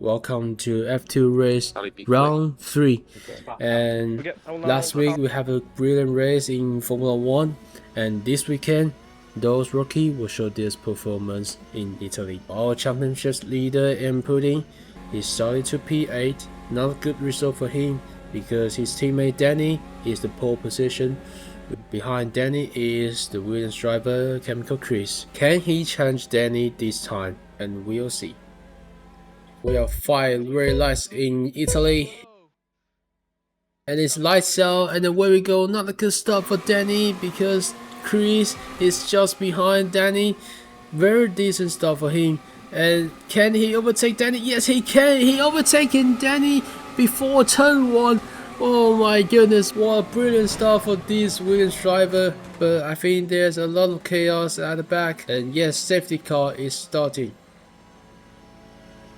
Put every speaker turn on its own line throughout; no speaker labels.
Welcome to F2 race round 3. And last week we have a brilliant race in Formula 1, and this weekend those rookies will show this performance in Italy. Our championship leader in Prix is started to P8. Not a good result for him because his teammate Danny is the pole position. Behind Danny is the Williams driver Prix. Can he challenge Danny this time? And we'll see. We have 5 red lights in Italy, and it's lights out, and away we go. Not a good start for Danny because Chris is just behind Danny. Very decent start for him. And can he overtake Danny? Yes, he can. He overtaken Danny before turn 1. Oh my goodness, what a brilliant start for this Williams driver. But I think there's a lot of chaos at the back, and yes, safety car is starting.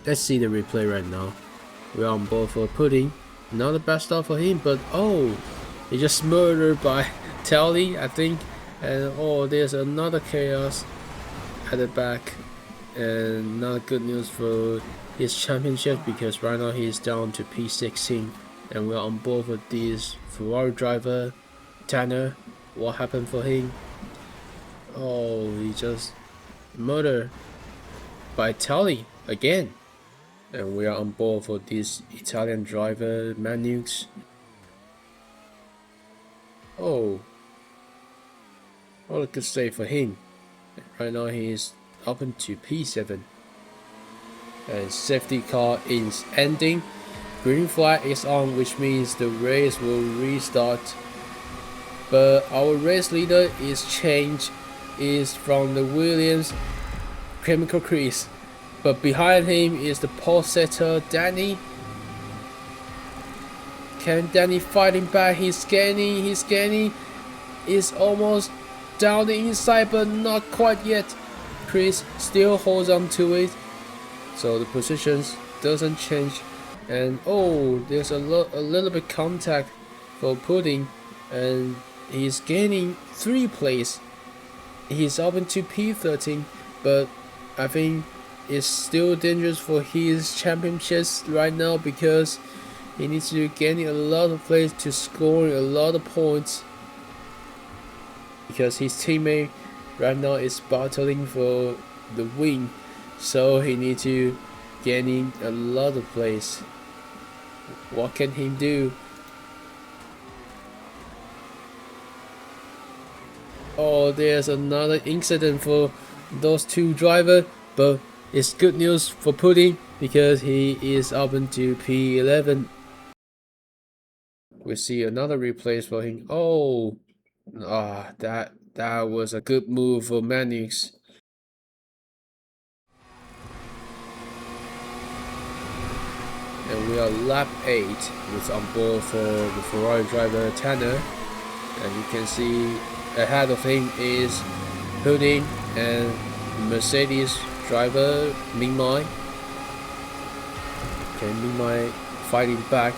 Let's see the replay right now. We're on board for Pudding. Not a bad start for him, but oh, he just murdered by Tally, I think. And oh, there's another chaos at the back. And not good news for his championship because right now he's down to P16. And we're on board with this Ferrari driver, Tanner. What happened for him? Oh, he just murdered by Tally again. And we are on board for this Italian driver, Manux. Oh, what a good save for him. Right now he is up to P7. And safety car is ending. Green flag is on, which means the race will restart. But our race leader is changed. Is from the Williams, Chris. But behind him is the pole setter Danny. Can Danny fight him back? He's scanning. Is almost down the inside, but not quite yet. Chris still holds on to it, so the positions doesn't change. And oh, there's a little bit contact for Pudding, and he's gaining 3 places. He's up to P13, but I think it's still dangerous for his championships right now because he needs to gain a lot of plays to score a lot of points, because his teammate right now is battling for the win, so he needs to gain a lot of plays. What can he do? Oh, there's another incident for those 2 drivers, but it's good news for Pudding because he is up into P11. We see another replace for him. Oh, that was a good move for Manix. And we are lap 8, which on board for the Ferrari driver Tanner. And you can see ahead of him is Pudding and Mercedes driver Mingmai. Okay, Mingmai fighting back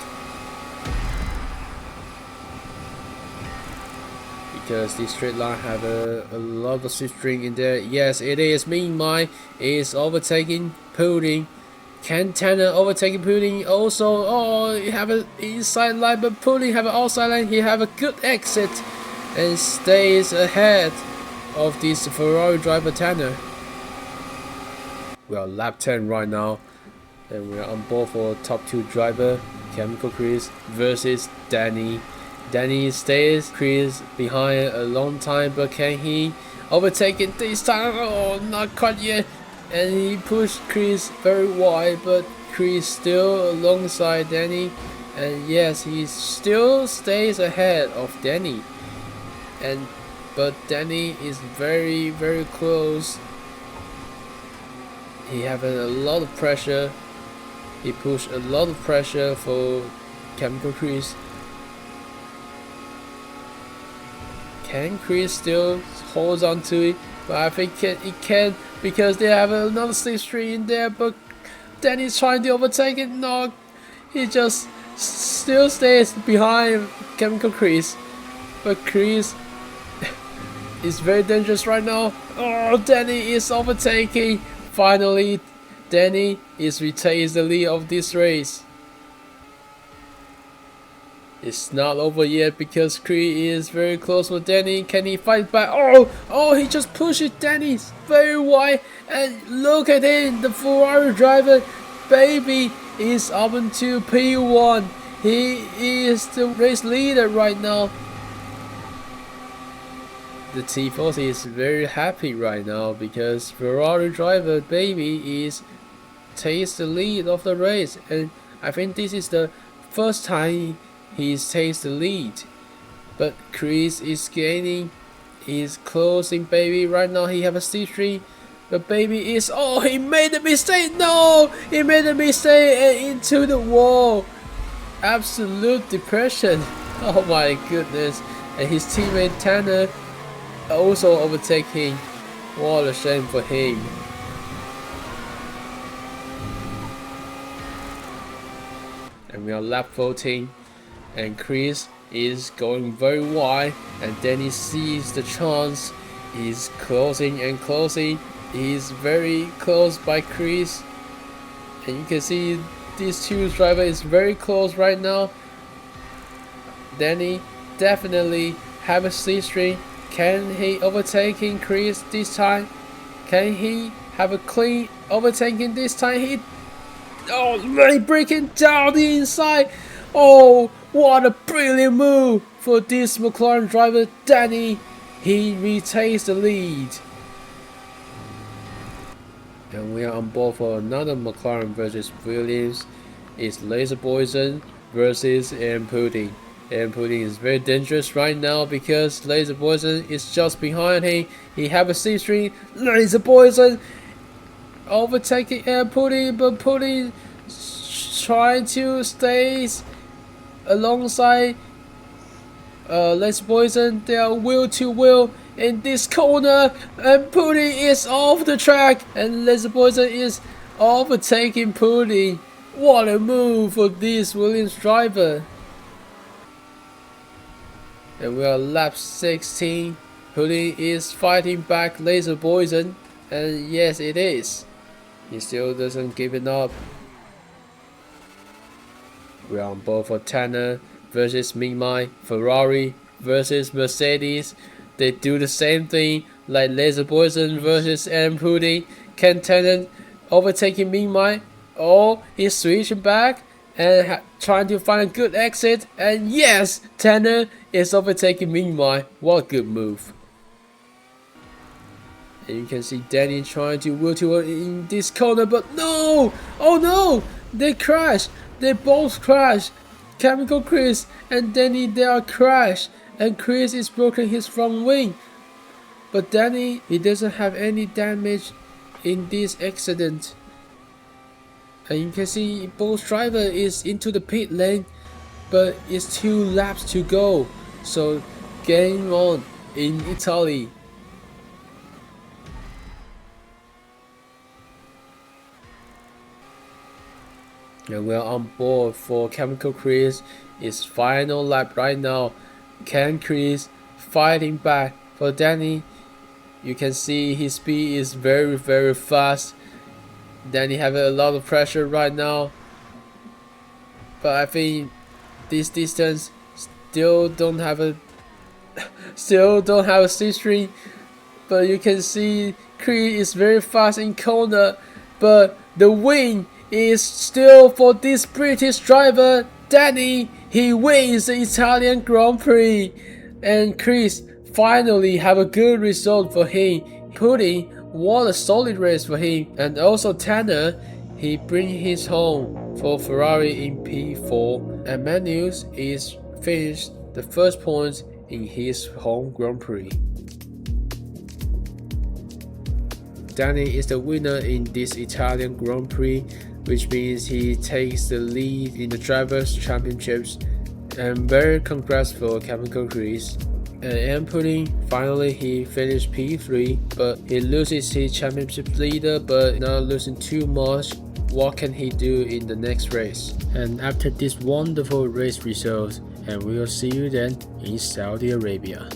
because the straight line have a lot of slipstream in there. Yes, it is. Mingmai is overtaking Pudding. Can Tanner overtaking Pudding? Also, oh, you have an inside line, but Pudding have an outside line. He have a good exit and stays ahead of this Ferrari driver Tanner. We are lap 10 right now, and we are on board for top 2 driver Chris versus Danny. Danny stays Chris behind a long time, but can he overtake it this time? Oh, not quite yet. And he pushed Chris very wide, but Chris still alongside Danny. And yes, he still stays ahead of Danny. But Danny is very, very close. He having a lot of pressure. He pushed a lot of pressure for Chris. Can Chris still hold on to it? But I think he can because they have another slipstream in there. But Danny's trying to overtake it. No, he just still stays behind Chris. But Chris is very dangerous right now. Oh, Danny is overtaking. Finally, Danny is retains the lead of this race. It's not over yet because Prix is very close for Danny. Can he fight back? Oh, he just pushes Danny very wide. And look at him, the Ferrari driver, baby, is up into P1. He is the race leader right now. The Tifosi is very happy right now because Ferrari driver, baby, takes the lead of the race. And I think this is the first time he takes the lead, but Chris is gaining, he's closing, baby. Right now he have a C3, but baby is, he made a mistake. No, he made a mistake and into the wall. Absolute depression. Oh my goodness. And his teammate Tanner also overtaking. What a shame for him. And we are lap 14. And Chris is going very wide, and then he sees the chance. He's closing and closing. He's very close by Chris, and you can see these two drivers is very close right now. Danny definitely have a C-string. Can he overtaking Chris this time? Can he have a clean overtaking this time? He breaking down the inside. Oh, what a brilliant move for this McLaren driver, Danny. He retains the lead. And we are on board for another McLaren versus Williams. It's Laser Poison versus AM Pudding. AM Pudding is very dangerous right now because Laser Poison is just behind him. He have a C-string. Laser Poison overtaking AM Pudding, but Pudding trying to stay alongside Laser Poison. They are wheel to wheel in this corner, and Pudding is off the track, and Laser Poison is overtaking Pudding. What a move for this Williams driver. And we are lap 16. Pudding is fighting back Laser Poison, and yes, it is. He still doesn't give it up. We are on board for Tanner versus Mimai, Ferrari versus Mercedes. They do the same thing like Laser Poison versus AM Pudding. Can Tanner overtaking Mimai? He's switching back and trying to find a good exit. And yes, Tanner is overtaking Mimai. What a good move. And you can see Danny trying to wheel to in this corner, but no! Oh no! They crashed. They both crashed. Chemical Chris and Danny, they are crashed, and Chris is broken his front wing. But Danny, he doesn't have any damage in this accident. And you can see both driver is into the pit lane, but it's 2 laps to go. So game on in Italy. And we're on board for Chemical Chris. It's final lap right now. Can Chris fighting back for Danny? You can see his speed is very fast. Danny having a lot of pressure right now. But I think this distance still don't have a C-string. But you can see Chris is very fast in corner. But the win is still for this British driver, Danny. He wins the Italian Grand Prix, and Chris finally have a good result for him. Pudding, what a solid race for him. And also Tanner, he bring his home for Ferrari in P4, and Manuels is finished the first points in his home Grand Prix. Danny is the winner in this Italian Grand Prix, which means he takes the lead in the Drivers' Championships. And very congrats for Chemical Chris. And AM Pudding, finally he finished P3, but he loses his championship leader, but not losing too much. What can he do in the next race? And after this wonderful race results, and we will see you then in Saudi Arabia.